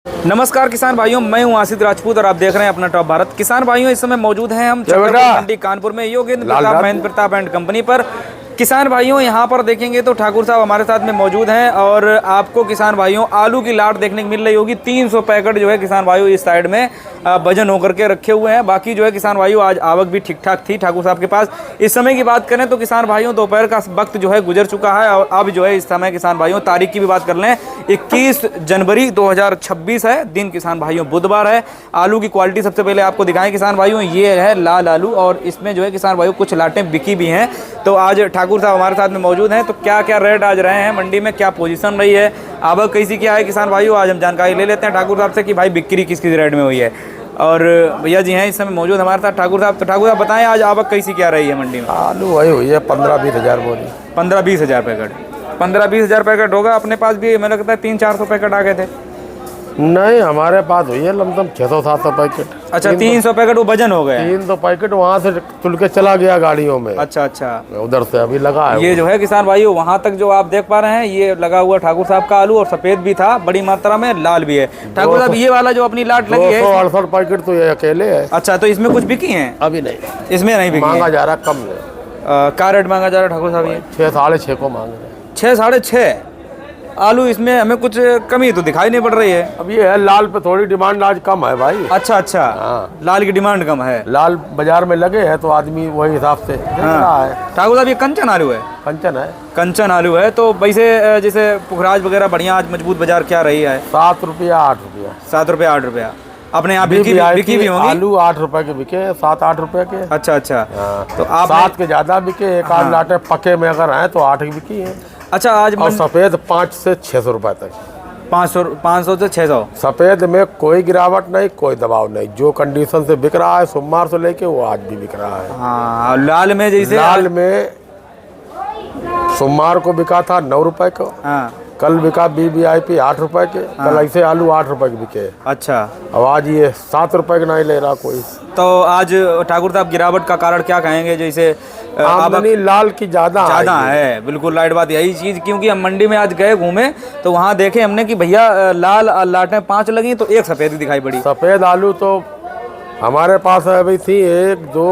नमस्कार किसान भाइयों, मैं हूं आसिफ राजपूत और आप देख रहे हैं अपना टॉप भारत। किसान भाइयों, इस समय मौजूद हैं हम मंडी कानपुर में योगेंद्र प्रताप महेंद्र प्रताप एंड कंपनी पर। किसान भाइयों, यहां पर देखेंगे तो ठाकुर साहब हमारे साथ में मौजूद हैं और आपको किसान भाइयों आलू की लाट देखने को मिल रही होगी। 300 पैकेट जो है किसान भाइयों इस साइड में वजन होकर के रखे हुए हैं। बाकी जो है किसान भाइयों आज आवक भी ठीक ठाक थी ठाकुर साहब के पास। इस समय की बात करें तो किसान भाइयों दोपहर का वक्त जो है गुजर चुका है और अब जो है इस समय किसान भाइयों तारीख की भी बात कर लें 21 जनवरी 2026 है, दिन किसान भाइयों बुधवार है। आलू की क्वालिटी सबसे पहले आपको दिखाएं किसान भाइयों, ये है लाल आलू और इसमें जो है किसान भाइयों कुछ लाटें बिकी भी हैं। तो आज ठाकुर साहब हमारे साथ में मौजूद हैं, तो क्या क्या रेट आज रहे हैं मंडी में, क्या पोजीशन रही है, आवक कैसी क्या है किसान भाइयों, आज हम जानकारी ले लेते हैं ठाकुर साहब से कि भाई बिक्री किस किस रेट में हुई है। और भैया जी हैं इस समय मौजूद हमारे साथ ठाकुर साहब। तो ठाकुर साहब बताएं आज आवक कैसी क्या रही है मंडी में। आलू वही हुई है 15-20 हज़ार बोरी। 15-20 हज़ार पैकेट, 15-20 हज़ार पैकेट होगा। अपने पास भी मुझे लगता है 300-400 पैकेट आ गए थे। नहीं, हमारे पास हुई है लमसम 600-700 पैकेट। अच्छा, 300 पैकेट वो वजन हो गए। 300 पैकेट वहाँ से तुल के चला गया गाड़ियों में। अच्छा अच्छा, उधर से अभी लगा है। ये जो है किसान भाइयों वहाँ तक जो आप देख पा रहे हैं ये लगा हुआ ठाकुर साहब का आलू, और सफेद भी था बड़ी मात्रा में, लाल भी है। ठाकुर साहब ये वाला जो अपनी लाट लगी है 268 पैकेट तो ये अकेले है। अच्छा, तो इसमें कुछ बिकी हैं? अभी नहीं, इसमें नहीं बिकी। मांगा जा रहा कम है। क्या रेट मांगा जा रहा है ठाकुर साहब? ये 6-6.5 को मांग रहे हैं। 6-6.5 आलू, इसमें हमें कुछ कमी तो दिखाई नहीं पड़ रही है। अब ये है लाल पे थोड़ी डिमांड आज कम है भाई। अच्छा अच्छा, हाँ। लाल की डिमांड कम है। लाल बाजार में लगे हैं तो आदमी वही हिसाब से दे रहा है। ठाकुर साहब ये कंचन आलू है? कंचन है, कंचन आलू है। तो वैसे जैसे पुखराज वगैरह बढ़िया आज मजबूत बाजार क्या रही है? 7 रुपया 8 रुपया। 7 रुपया 8 रुपया। अपने यहाँ बिकी भी होंगी? आलू 8 रुपए के बिके, 7-8 रुपए के। अच्छा अच्छा, तो आप 7 के ज्यादा बिके। एक आध लाटे पके में अगर हैं तो 8 की बिकी है। अच्छा, आज और सफेद 5 से 600 रुपए तक। 500 से 600। सफेद में कोई गिरावट नहीं, कोई दबाव नहीं, जो कंडीशन से बिक रहा है सोमवार से लेके वो आज भी बिक रहा है। हाँ, लाल में जैसे लाल में सोमवार को बिका था 9 रुपए को। हाँ, कल बिका VVIP 8 रुपए के। कल ऐसे आलू 8 रुपए के बिके। अच्छा, अब आज ये 7 रुपए के नहीं ले रहा कोई। तो आज ठाकुर साहब गिरावट का कारण क्या कहेंगे? जैसे आमदनी लाल की ज्यादा है। बिल्कुल राइट बात यही चीज़, क्योंकि हम मंडी में आज गए घूमे तो वहाँ देखे हमने कि भैया लाल लाटें 5 लगी तो एक सफ़ेद दिखाई पड़ी। सफ़ेद आलू तो हमारे पास अभी थी 1 2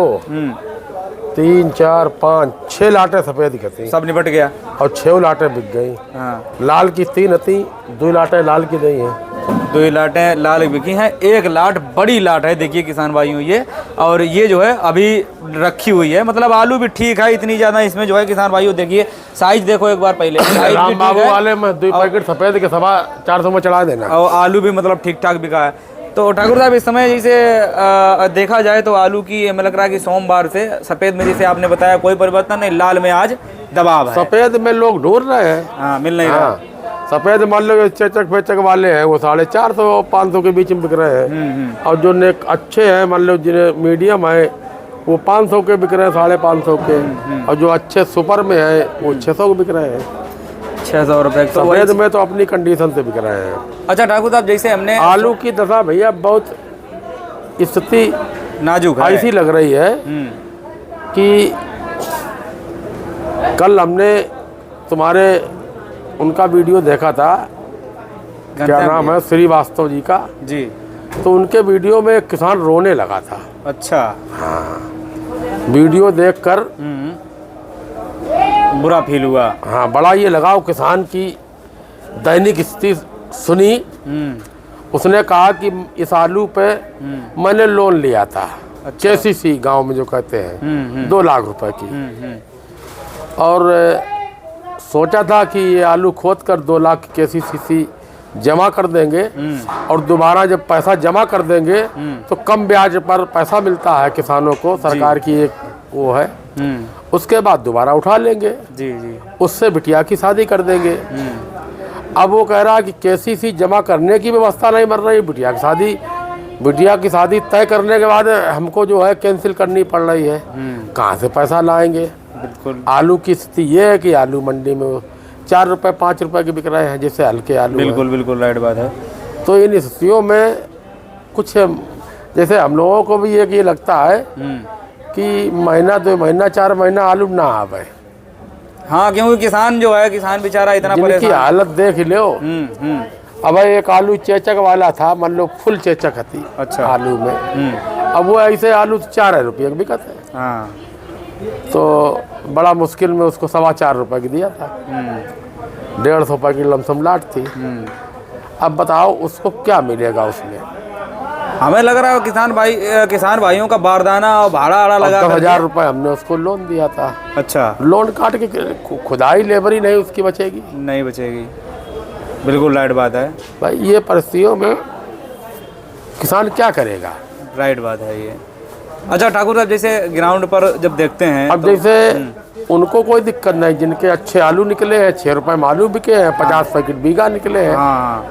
3 4 5 6 लाटें सफ़ेद दिखती, सब निपट गया और 6 लाटें बिक गई। हाँ, लाल की 3 थी, 2 लाटें लाल की नहीं है। 2 लाटें लाल बिकी हैं, 1 लाट बड़ी लाट है देखिए किसान भाइयों ये। और ये जो है अभी रखी हुई है, मतलब आलू भी ठीक है, इतनी ज़्यादा इसमें जो है किसान भाइयों देखिए साइज देखो एक बार पहले। साइज राम बाबू वाले में 2 पैकेट सफ़ेद के 450 में चढ़ा देना, और आलू भी मतलब ठीक ठाक बिका है। तो ठाकुर साहब इस समय जैसे देखा जाए तो आलू की हमें लग रहा है कि सोमवार से सफ़ेद में जैसे आपने बताया कोई परिवर्तन नहीं, लाल में आज दबाव है। सफ़ेद में लोग ढूंढ रहे हैं। हाँ, मिल नहीं रहा। सफ़ेद मान लो चेचक फेचक वाले हैं वो 450-500 के बीच में बिक रहे हैं। और जो अच्छे हैं मान लो जिन्हें मीडियम है वो 500 के बिक रहे हैं, 550 के। और जो अच्छे सुपर में है वो 600 के बिक रहे हैं। 600 रुपये। सफ़ेद में तो अपनी कंडीशन से बिक रहे हैं। अच्छा ठाकुर साहब, जैसे हमने आलू की दशा भैया बहुत स्थिति नाजुक है, ऐसी लग रही है कि कल हमने तुम्हारे उनका वीडियो देखा था, क्या नाम है, श्रीवास्तव जी का जी। तो उनके वीडियो में किसान रोने लगा था। अच्छा, हाँ, वीडियो देखकर बुरा फील हुआ। हाँ, बड़ा ये लगाव किसान की दैनिक स्थिति सुनी। उसने कहा कि इस आलू पे मैंने लोन लिया था। अच्छा। KCC गांव में जो कहते हैं 2 लाख रुपए की। और सोचा था कि ये आलू खोद कर 2 लाख KCC जमा कर देंगे और दोबारा जब पैसा जमा कर देंगे तो कम ब्याज पर पैसा मिलता है किसानों को, सरकार की एक वो है। उसके बाद दोबारा उठा लेंगे जी जी, उससे बिटिया की शादी कर देंगे। अब वो कह रहा कि KCC जमा करने की व्यवस्था नहीं बन रही, बिटिया की शादी तय करने के बाद हमको जो है कैंसिल करनी पड़ रही है। कहाँ से पैसा लाएंगे? बिल्कुल। आलू की स्थिति ये है कि आलू मंडी में 4 रुपये 5 रुपये के बिक रहे हैं, जैसे हल्के आलू। बिल्कुल बिल्कुल राइट बात है। तो इन स्थितियों में कुछ जैसे हम लोगों को भी ये लगता है कि महीना 2 महीना 4 महीना आलू ना आवे। हाँ, क्योंकि किसान जो है, किसान बेचारा इतना जिनकी हालत देख लो। अब एक आलू चेचक वाला था, मान लो फुल चेचक थी अच्छा। आलू में, अब वो ऐसे आलू 4 रुपये का बिकत है। हाँ। तो बड़ा मुश्किल में उसको 4.25 रुपये की दिया था, 150 रुपये की लमसम लाट थी। अब बताओ उसको क्या मिलेगा उसमें। हमें लग रहा है किसान भाइयों का बारदाना और भाड़ा आड़ा लगा 10,000 रुपये हमने उसको लोन दिया था। अच्छा। लोन काट के खुदाई लेबर ही नहीं उसकी बचेगी, नहीं बचेगी, बिल्कुल राइट बात है भाई। ये परिस्थितियों में किसान क्या करेगा। राइट बात है ये। अच्छा ठाकुर साहब, जैसे ग्राउंड पर जब देखते हैं अब जैसे उनको कोई दिक्कत नहीं, जिनके अच्छे आलू निकले हैं, 6 रुपये में आलू बिके हैं, 50 पैकेट बीघा निकले हैं, हाँ,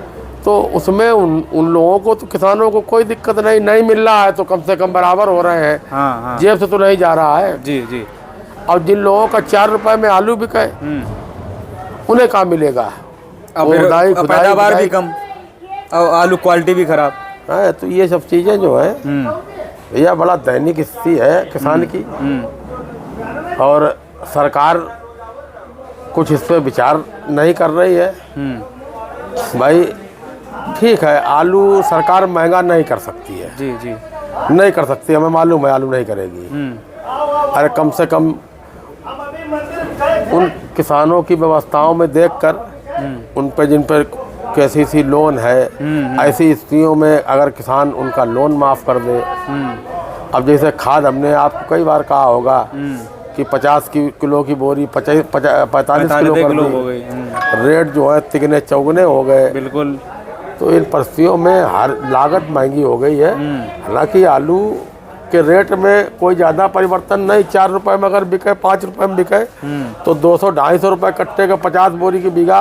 तो उसमें उन लोगों को तो किसानों को कोई दिक्कत नहीं मिल रहा है, तो कम से कम बराबर हो रहे हैं। हाँ, हाँ। जेब से तो नहीं जा रहा है। जी जी। और जिन लोगों का 4 रुपये में आलू बिके उन्हें कहाँ मिलेगा। अब पैदावार भी कम और आलू क्वालिटी भी खराब है। तो ये सब चीज़ें जो है भैया बड़ा दैनिक स्थिति है किसान की। और सरकार कुछ इस पर विचार नहीं कर रही है। भाई ठीक है, आलू सरकार महंगा नहीं कर सकती है, जी जी, नहीं कर सकती, हमें मालूम है आलू नहीं करेगी। अरे कम से कम उन किसानों की व्यवस्थाओं में देखकर उन पर जिन पर कैसी सी लोन है, ऐसी स्थितियों में अगर किसान उनका लोन माफ़ कर दे। अब जैसे खाद हमने आपको कई बार कहा होगा कि 50 किलो की बोरी 45 किलो हो गई। रेट जो है तिगने चौगने हो गए। बिल्कुल। तो इन परिस्थितियों में हर लागत महंगी हो गई है। हालांकि आलू के रेट में कोई ज़्यादा परिवर्तन नहीं, 4 रुपये में अगर बिके, 5 रुपये में बिके तो 200-250 रुपये कट्टे का 50 बोरी की बीघा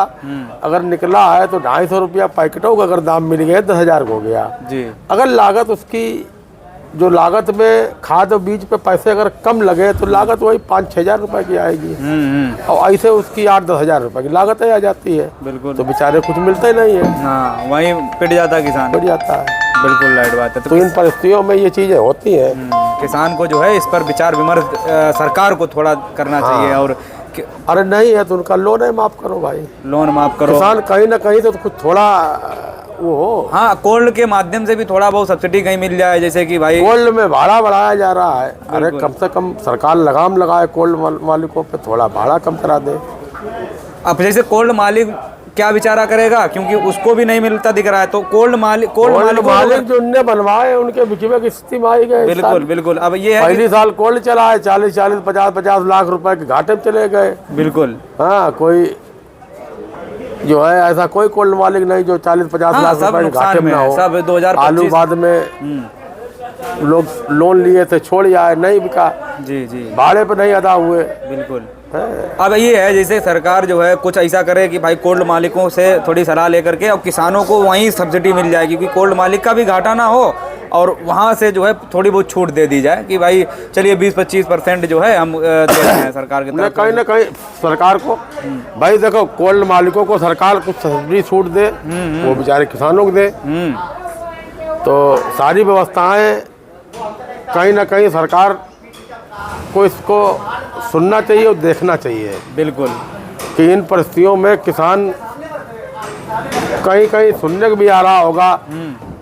अगर निकला है तो 250 रुपया पैकेटों का अगर दाम मिल गया 10,000 हो गया जी। अगर लागत उसकी जो लागत में खाद और बीज पे पैसे अगर कम लगे तो लागत वही 5-6 हज़ार रुपये की आएगी। और ऐसे उसकी 8-10 हज़ार रुपये की लागत आ जाती है। बिल्कुल। तो बेचारे कुछ मिलता ही नहीं है। हाँ, वहीं पिट जाता है किसान, पिट जाता है। बिल्कुल राइट बात है। तो इन परिस्थितियों में ये चीज़ें होती हैं। किसान को जो है इस पर विचार विमर्श सरकार को थोड़ा करना चाहिए। और अरे नहीं है तो उनका लोन है माफ़ करो भाई, लोन माफ़ करो। किसान कहीं ना कहीं तो कुछ थोड़ा वो हो। हाँ, कोल्ड के माध्यम से भी थोड़ा बहुत सब्सिडी कहीं मिल जाए, जैसे कि भाई कोल्ड में भाड़ा बढ़ाया जा रहा है। अरे कम से कम सरकार लगाम लगाए कोल्ड मालिकों पे, थोड़ा भाड़ा कम करा दे। अब जैसे कोल्ड मालिक क्या बेचारा करेगा, क्योंकि उसको भी नहीं मिलता दिख रहा है। तो कोल्ड मालिक जो उनने बनवाए उनके बिकवे की स्थिति में आई गए। बिल्कुल बिल्कुल। अब ये है पहली साल कोल्ड चला है, 40-40, 50-50 लाख रुपए के घाटे में चले गए। बिल्कुल। हाँ, कोई जो है ऐसा कोई कोल्ड मालिक नहीं जो 40-50 लाख रुपए के घाटे में ना हो। सब 2025 आलू बाद में लोग लोन लिए थे, छोड़ आए, नहीं बिका। जी जी, भाड़े पे नहीं अदा हुए। बिल्कुल। अब ये है जैसे सरकार जो है कुछ ऐसा करे कि भाई कोल्ड मालिकों से थोड़ी सलाह लेकर के और किसानों को वहीं सब्सिडी मिल जाए, क्योंकि कोल्ड मालिक का भी घाटा ना हो और वहाँ से जो है थोड़ी बहुत छूट दे दी जाए कि भाई चलिए 20-25% जो है हम दे रहे हैं सरकार की तरफ। कहीं ना कहीं सरकार को भाई देखो, कोल्ड मालिकों को सरकार कुछ सब्सिडी छूट दे, वो बेचारे किसानों को दे। तो सारी व्यवस्थाएं कहीं ना कहीं सरकार को इसको सुनना चाहिए और देखना चाहिए। बिल्कुल। कि इन परिस्थितियों में किसान कहीं कहीं सुनने को भी आ रहा होगा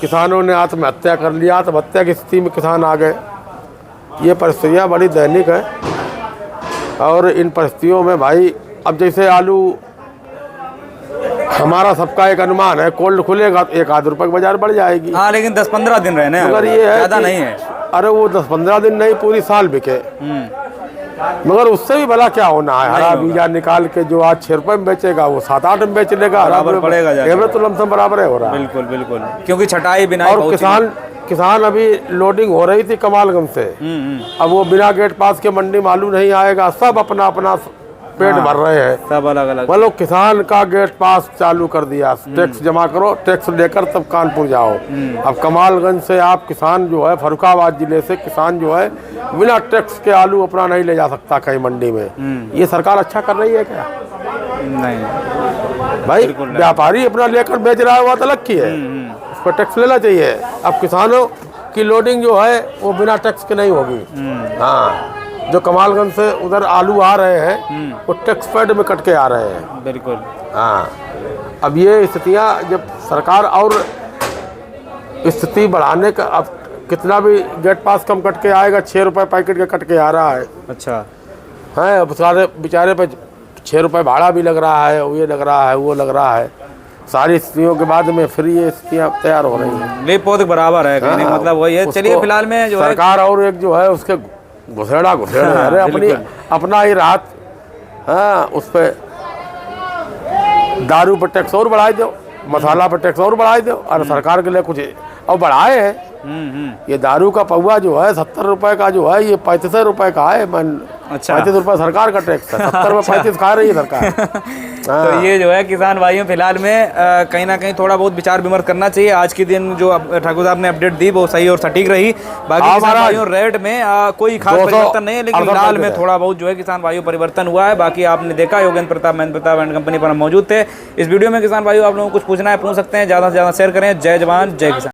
किसानों ने आत्महत्या कर लिया, आत्महत्या की स्थिति में किसान आ गए। ये परिस्थितियाँ बड़ी दैनिक है। और इन परिस्थितियों में भाई अब जैसे आलू हमारा सबका एक अनुमान है, कोल्ड खुलेगा तो 1-8 रुपये की बाजार बढ़ जाएगी। हाँ, लेकिन 10-15 दिन रहने, मगर ये है ज़्यादा नहीं है। अरे वो 10-15 दिन नहीं, पूरी साल बिके। मगर उससे भी भला क्या होना है। हरा बीजा निकाल के जो आज 6 रुपये में बेचेगा वो 7-8 में बेच लेगा, बराबर पड़ेगा। एवरेज तो लमसम बराबर है हो रहा है। बिल्कुल बिल्कुल, क्योंकि छटाई बिना। और किसान अभी लोडिंग हो रही थी कमालगंज से, अब वो बिना गेट पास के मंडी में आलू नहीं आएगा। सब अपना अपना पेट भर रहे हैं, सब अलग अलग। मतलब किसान का गेट पास चालू कर दिया, टैक्स जमा करो, टैक्स लेकर तब कानपुर जाओ। अब कमालगंज से आप किसान जो है, फर्रुखाबाद जिले से किसान जो है बिना टैक्स के आलू अपना नहीं ले जा सकता कहीं मंडी में। ये सरकार अच्छा कर रही है क्या? नहीं भाई, व्यापारी अपना लेकर बेच रहा है वो अलग की है, उस पर टैक्स लेना चाहिए। अब किसानों की लोडिंग जो है वो बिना टैक्स के नहीं होगी। हाँ, जो कमालगंज से उधर आलू आ रहे हैं वो टैक्स पैड में कट के आ रहे हैं। बिल्कुल। हाँ, अब ये स्थितियाँ जब सरकार और स्थिति बढ़ाने का, अब कितना भी गेट पास कम कट के आएगा, 6 रुपये पैकेट का कट के आ रहा है। अच्छा हैं अब सारे बेचारे पे 6 रुपये भाड़ा भी लग रहा है, ये लग रहा है, वो लग रहा है। सारी स्थितियों के बाद में फिर ये स्थितियाँ तैयार हो रही हैं। ले पौध बराबर है, कहने का मतलब वही है। चलिए फिलहाल में जो है सरकार और एक जो है उसके घुसेड़ा अरे अपनी अपना ही राहत, हाँ उस पर दारू पर टैक्स और बढ़ा दो, मसाला पर टैक्स और बढ़ा दो, और सरकार के लिए कुछ और बढ़ाए हैं। ये दारू का पौवा जो है 70 रुपए का जो है, ये 35 रुपए का है। अच्छा 35 रुपए सरकार का टैक्स है, 70 में 35 खा रही है सरकार। तो ये जो है किसान भाइयों फिलहाल में कहीं ना कहीं थोड़ा बहुत विचार विमर्श करना चाहिए। आज के दिन जो ठाकुर साहब ने अपडेट दी वो सही और सटीक रही। बाकी किसान भाइयों रेट में कोई खास परिवर्तन नहीं है, लेकिन लाल में थोड़ा बहुत जो है किसान भाइयों परिवर्तन हुआ है। बाकी आपने देखा योगेंद्र प्रताप महेंद्र प्रताप एंड कंपनी पर हम मौजूद थे। इस वीडियो में किसान भाइयों आप लोगों को कुछ पूछना है पूछ सकते हैं, ज़्यादा से ज़्यादा शेयर करें। जय जवान जय किसान।